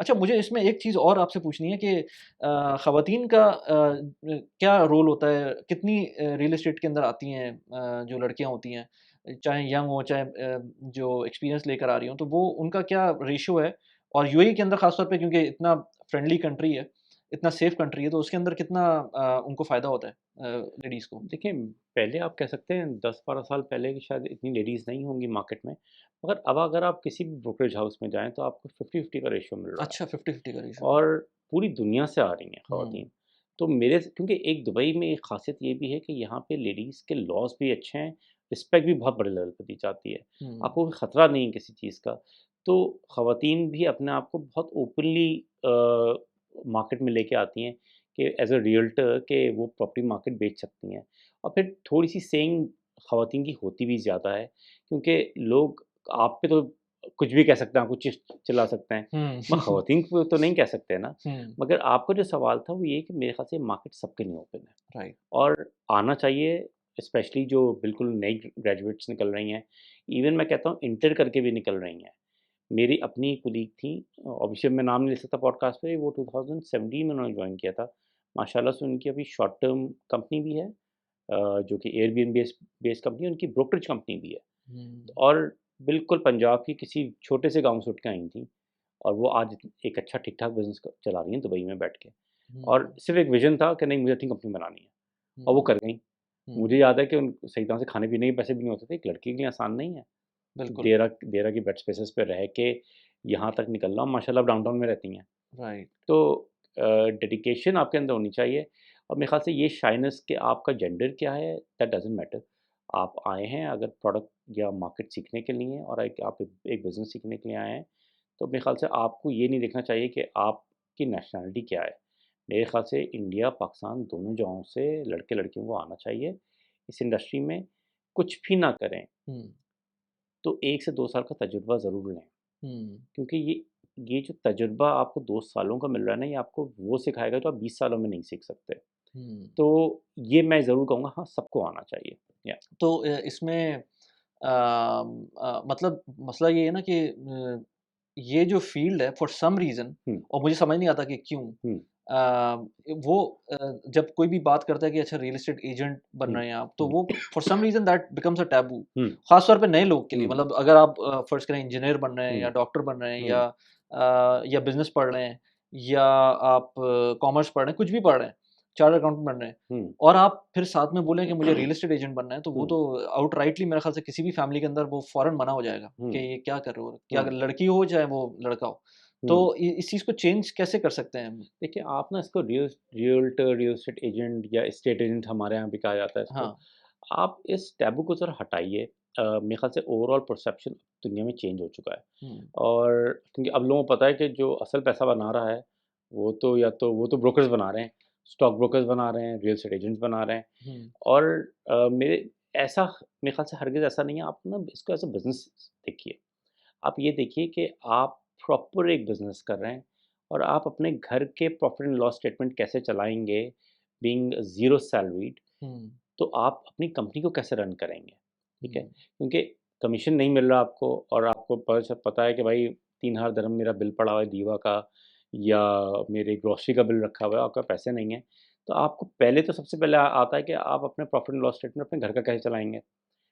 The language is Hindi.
अच्छा, मुझे इसमें एक चीज़ और आपसे पूछनी है कि ख़वातीन का क्या रोल होता है? कितनी रियल एस्टेट के अंदर आती हैं जो लड़कियाँ होती हैं, चाहे यंग हो, चाहे जो एक्सपीरियंस लेकर आ रही हों, तो वो उनका क्या रेशियो है? और यूएई के अंदर ख़ास तौर पे क्योंकि इतना फ्रेंडली कंट्री है, इतना सेफ कंट्री है, तो उसके अंदर कितना उनको फ़ायदा होता है लेडीज़ को? देखिए, पहले आप कह सकते हैं 10-12 साल पहले कि शायद इतनी लेडीज़ नहीं होंगी मार्केट में, मगर अब अगर आप किसी भी ब्रोकरेज हाउस में जाएँ तो आपको 50-50 का रेशियो मिल रहा है अच्छा, 50-50 का रेशियो। और पूरी दुनिया से आ रही हैं हुँ, ख़वातीन। तो मेरे क्योंकि एक दुबई में एक ख़ासियत ये भी है कि यहाँ पे लेडीज़ के लॉज़ भी अच्छे हैं, रिस्पेक्ट भी बहुत बड़े लेवल पे दी जाती है। हुँ, आपको कोई खतरा नहीं है किसी चीज़ का। तो ख़वातीन भी अपने आप को बहुत ओपनली मार्केट में लेके आती हैं कि एज़ अ रियल्टर कि वो प्रॉपर्टी मार्केट बेच सकती हैं। और फिर थोड़ी-सी सेइंग ख़वातीन की होती भी ज़्यादा है, क्योंकि लोग आप पे तो कुछ भी कह सकते हैं, आपको चिल्ला सकते हैं। हुँ, मैं ख़वातीन को तो नहीं कह सकते ना, हुँ, मगर आपका जो सवाल था वो ये कि मेरे ख़्याल से मार्केट सबके लिए ओपन है राइट। और आना चाहिए, स्पेशली जो बिल्कुल नई ग्रेजुएट्स निकल रही हैं। इवन मैं कहता हूँ इंटर करके भी निकल रही हैं। मेरी अपनी कोलीग थी, ऑब्वियसली मैं नाम नहीं ले सकता पॉडकास्ट पे, वो 2017 में उन्होंने जॉइन किया था। माशाल्लाह से उनकी अभी शॉर्ट टर्म कंपनी भी है, जो कि एयरबीएनबी बेस्ड कंपनी है, उनकी ब्रोकरेज कंपनी भी है। हुँ, और बिल्कुल पंजाब की किसी छोटे से गाँव से उठ के आई थी और वो आज एक अच्छा ठीक-ठाक बिज़नेस चला रही हैं दुबई में बैठ के। और हुँ, सिर्फ़ एक विज़न था कि नहीं, मुझे अपनी कंपनी बनानी है और वो हुँ, कर गईं। मुझे हुँ, याद है कि उन सही तरह से खाने-पीने के पैसे भी नहीं होते थे। एक लड़की के लिए आसान नहीं है कि बिल्कुल, देरा की बेड स्पेसेस पे रह के यहाँ तक निकलना, और माशाल्लाह अब डाउनटाउन में रहती हैं। राइट। तो डेडिकेशन आपके अंदर होनी चाहिए और मेरे ख़्याल से ये शाइनेस कि आपका जेंडर क्या है, दैट डज़न्ट मैटर। आप आए हैं अगर प्रोडक्ट या मार्केट सीखने के लिए और आप एक बिज़नेस सीखने के लिए आए हैं, तो मेरे ख़्याल से आपको ये नहीं देखना चाहिए कि आपकी नेशनैलिटी क्या है। मेरे ख़्याल से इंडिया, पाकिस्तान दोनों जगहों से लड़के-लड़कियों को आना चाहिए। इस इंडस्ट्री में कुछ भी ना करें, हुँ, तो 1 से 2 साल का तजुर्बा ज़रूर लें। हुँ, क्योंकि ये जो तजुर्बा आपको 2 सालों का मिल रहा है ना, ये आपको वो सिखाएगा जो आप 20 सालों में नहीं सीख सकते। हुँ। तो ये मैं ज़रूर कहूँगा, हाँ, सबको आना चाहिए। या तो इसमें मतलब मसला ये है ना कि ये जो फ़ील्ड है फॉर सम रीज़न हुँ, और मुझे समझ नहीं आता कि क्यों हुँ, वो जब कोई भी बात करता है कि अच्छा रियल एस्टेट एजेंट बन हुँ, रहे हैं आप, तो हुँ, वो for some reason that becomes a taboo. हुँ, ख़ास तौर पे नए लोग के लिए हुँ, मतलब अगर आप फ़र्ज़ करें इंजीनियर बन रहे हैं हुँ, या डॉक्टर बन रहे हैं हुँ, या बिज़नेस पढ़ रहे हैं या आप कॉमर्स पढ़ रहे हैं, कुछ भी पढ़ रहे हैं, चार्टर्ड अकाउंटेंट बन रहे हैं हुँ, और आप फिर साथ में बोलें कि मुझे रियल एस्टेट एजेंट बनना है, तो वो हुँ, तो आउटराइटली मेरे ख़्याल से किसी भी फ़ैमिली के अंदर वो फ़ौरन मना हो जाएगा कि हुँ, ये क्या कर रहे हो? क्या हुँ, लड़की हो चाहे वो लड़का हो। हुँ। तो इस चीज़ को चेंज कैसे कर सकते हैं हम? देखिए, आप ना इसको रियल्टर, रियल एस्टेट एजेंट या एस्टेट एजेंट हमारे यहाँ भी कहा जाता है इसको। हाँ। आप इस टैबू को ज़रा हटाइए। मेरे ख़्याल से ओवरऑल परसेप्शन दुनिया में चेंज हो चुका है। हुँ, और क्योंकि अब लोगों को पता है कि जो असल पैसा बना रहा है, वो तो या तो वो तो ब्रोकर्स बना रहे हैं, स्टॉक ब्रोकर्स बना रहे हैं, रियल एस्टेट एजेंट्स बना रहे हैं। हुँ, और मेरे ऐसा मेरे ख़्याल से हरगिज़ ऐसा नहीं है, आप ना इसको एज़ अ बिज़नेस देखिए। आप ये देखिए कि आप प्रॉपर एक बिज़नेस कर रहे हैं और आप अपने घर के प्रॉफ़िट एंड लॉस स्टेटमेंट कैसे चलाएँगे, बीइंग ज़ीरो सैलरीड, हुँ, तो आप अपनी कंपनी को कैसे रन करेंगे, ठीक है? हुँ, क्योंकि कमीशन नहीं मिल रहा आपको और आपको पता है कि भाई 3000 दिरहम मेरा बिल पड़ा हुआ है दीवा का या मेरे ग्रोसरी का बिल रखा हुआ है, आपके पास पैसे नहीं हैं। तो आपको पहले तो सबसे पहले आता है कि आप अपने प्रॉफ़िट एंड लॉस स्टेटमेंट अपने घर का कैसे चलाएँगे?